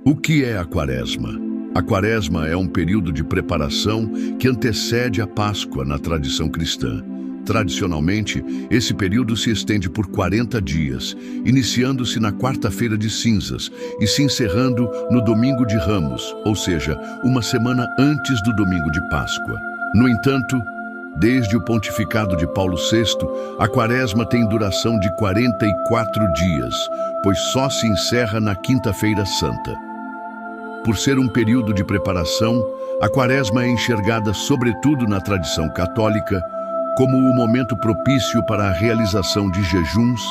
O que é a Quaresma? A Quaresma é um período de preparação que antecede a Páscoa na tradição cristã. Tradicionalmente, esse período se estende por 40 dias, iniciando-se na quarta-feira de cinzas e se encerrando no domingo de Ramos, ou seja, uma semana antes do domingo de Páscoa. No entanto, desde o pontificado de Paulo VI, a Quaresma tem duração de 44 dias, pois só se encerra na Quinta-feira Santa. Por ser um período de preparação, a Quaresma é enxergada, sobretudo na tradição católica, como o momento propício para a realização de jejuns,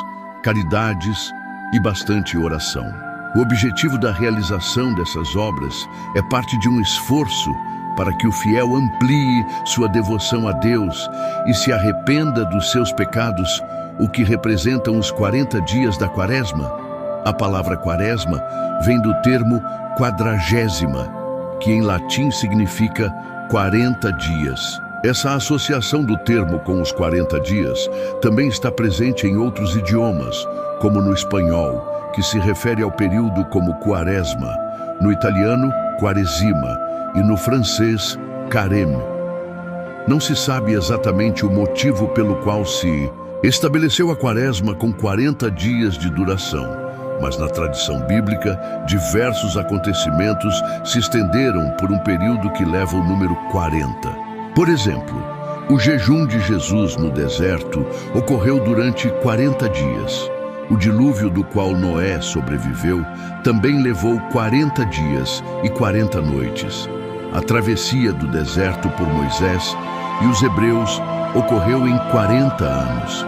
caridades e bastante oração. O objetivo da realização dessas obras é parte de um esforço para que o fiel amplie sua devoção a Deus e se arrependa dos seus pecados, o que representam os 40 dias da Quaresma. A palavra Quaresma vem do termo quadragésima, que em latim significa 40 dias. Essa associação do termo com os 40 dias também está presente em outros idiomas, como no espanhol, que se refere ao período como quaresma, no italiano, quaresima, e no francês, carême. Não se sabe exatamente o motivo pelo qual se estabeleceu a Quaresma com 40 dias de duração, mas na tradição bíblica, diversos acontecimentos se estenderam por um período que leva o número 40. Por exemplo, o jejum de Jesus no deserto ocorreu durante 40 dias. O dilúvio do qual Noé sobreviveu também levou 40 dias e 40 noites. A travessia do deserto por Moisés e os hebreus ocorreu em 40 anos.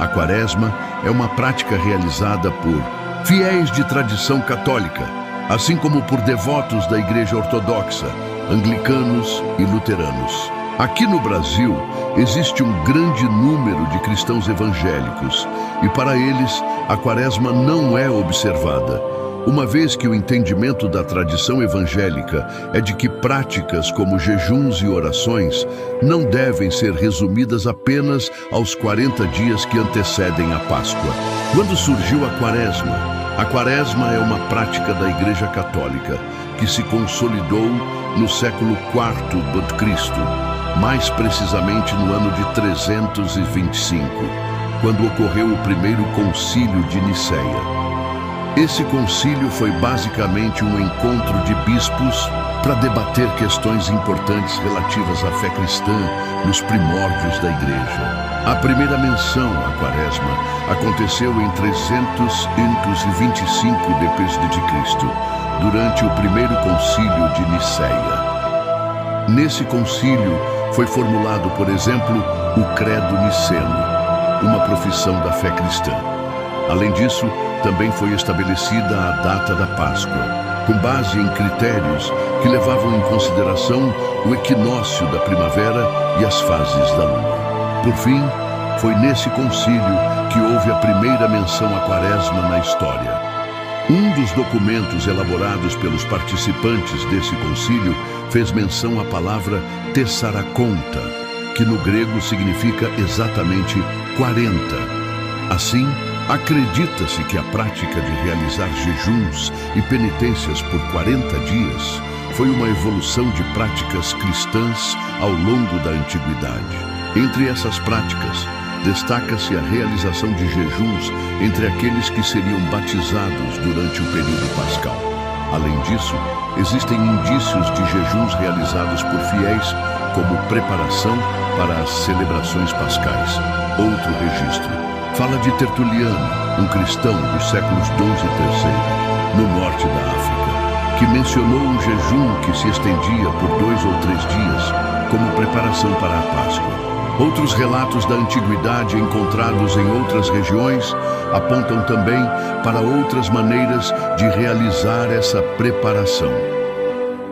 A Quaresma é uma prática realizada por fiéis de tradição católica, assim como por devotos da Igreja Ortodoxa, anglicanos e luteranos. Aqui no Brasil, existe um grande número de cristãos evangélicos e para eles a Quaresma não é observada, uma vez que o entendimento da tradição evangélica é de que práticas como jejuns e orações não devem ser resumidas apenas aos 40 dias que antecedem a Páscoa. Quando surgiu a Quaresma é uma prática da Igreja Católica que se consolidou no século IV d.C., mais precisamente no ano de 325, quando ocorreu o primeiro concílio de Niceia. Esse concílio foi basicamente um encontro de bispos para debater questões importantes relativas à fé cristã nos primórdios da Igreja. A primeira menção à Quaresma aconteceu em 325 d.C., durante o primeiro concílio de Niceia. Nesse concílio foi formulado, por exemplo, o Credo Niceno, uma profissão da fé cristã. Além disso, também foi estabelecida a data da Páscoa, com base em critérios que levavam em consideração o equinócio da primavera e as fases da lua. Por fim, foi nesse concílio que houve a primeira menção à Quaresma na história. Um dos documentos elaborados pelos participantes desse concílio fez menção à palavra tessaraconta, que no grego significa exatamente 40. Assim, acredita-se que a prática de realizar jejuns e penitências por 40 dias foi uma evolução de práticas cristãs ao longo da antiguidade. Entre essas práticas, destaca-se a realização de jejuns entre aqueles que seriam batizados durante o período pascal. Além disso, existem indícios de jejuns realizados por fiéis como preparação para as celebrações pascais. Outro registro fala de Tertuliano, um cristão dos séculos XII e III, no norte da África, que mencionou um jejum que se estendia por 2 ou 3 dias como preparação para a Páscoa. Outros relatos da antiguidade encontrados em outras regiões apontam também para outras maneiras de realizar essa preparação.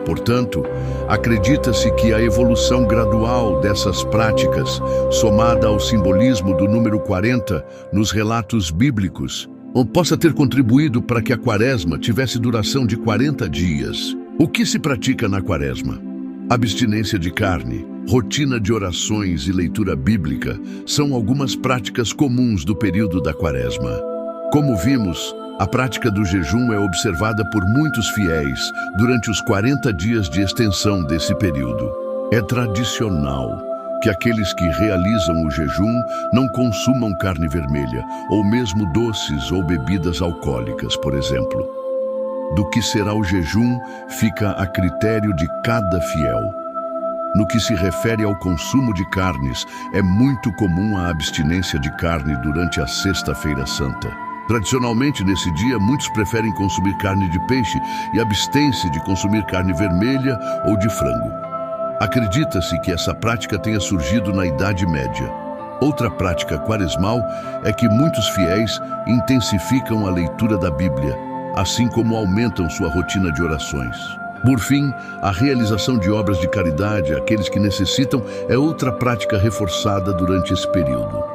Portanto, acredita-se que a evolução gradual dessas práticas, somada ao simbolismo do número 40 nos relatos bíblicos, possa ter contribuído para que a Quaresma tivesse duração de 40 dias. O que se pratica na Quaresma? Abstinência de carne, rotina de orações e leitura bíblica são algumas práticas comuns do período da Quaresma. Como vimos, a prática do jejum é observada por muitos fiéis durante os 40 dias de extensão desse período. É tradicional que aqueles que realizam o jejum não consumam carne vermelha, ou mesmo doces ou bebidas alcoólicas, por exemplo. Do que será o jejum fica a critério de cada fiel. No que se refere ao consumo de carnes, é muito comum a abstinência de carne durante a Sexta-feira Santa. Tradicionalmente, nesse dia, muitos preferem consumir carne de peixe e abstêm-se de consumir carne vermelha ou de frango. Acredita-se que essa prática tenha surgido na Idade Média. Outra prática quaresmal é que muitos fiéis intensificam a leitura da Bíblia, assim como aumentam sua rotina de orações. Por fim, a realização de obras de caridade àqueles que necessitam é outra prática reforçada durante esse período.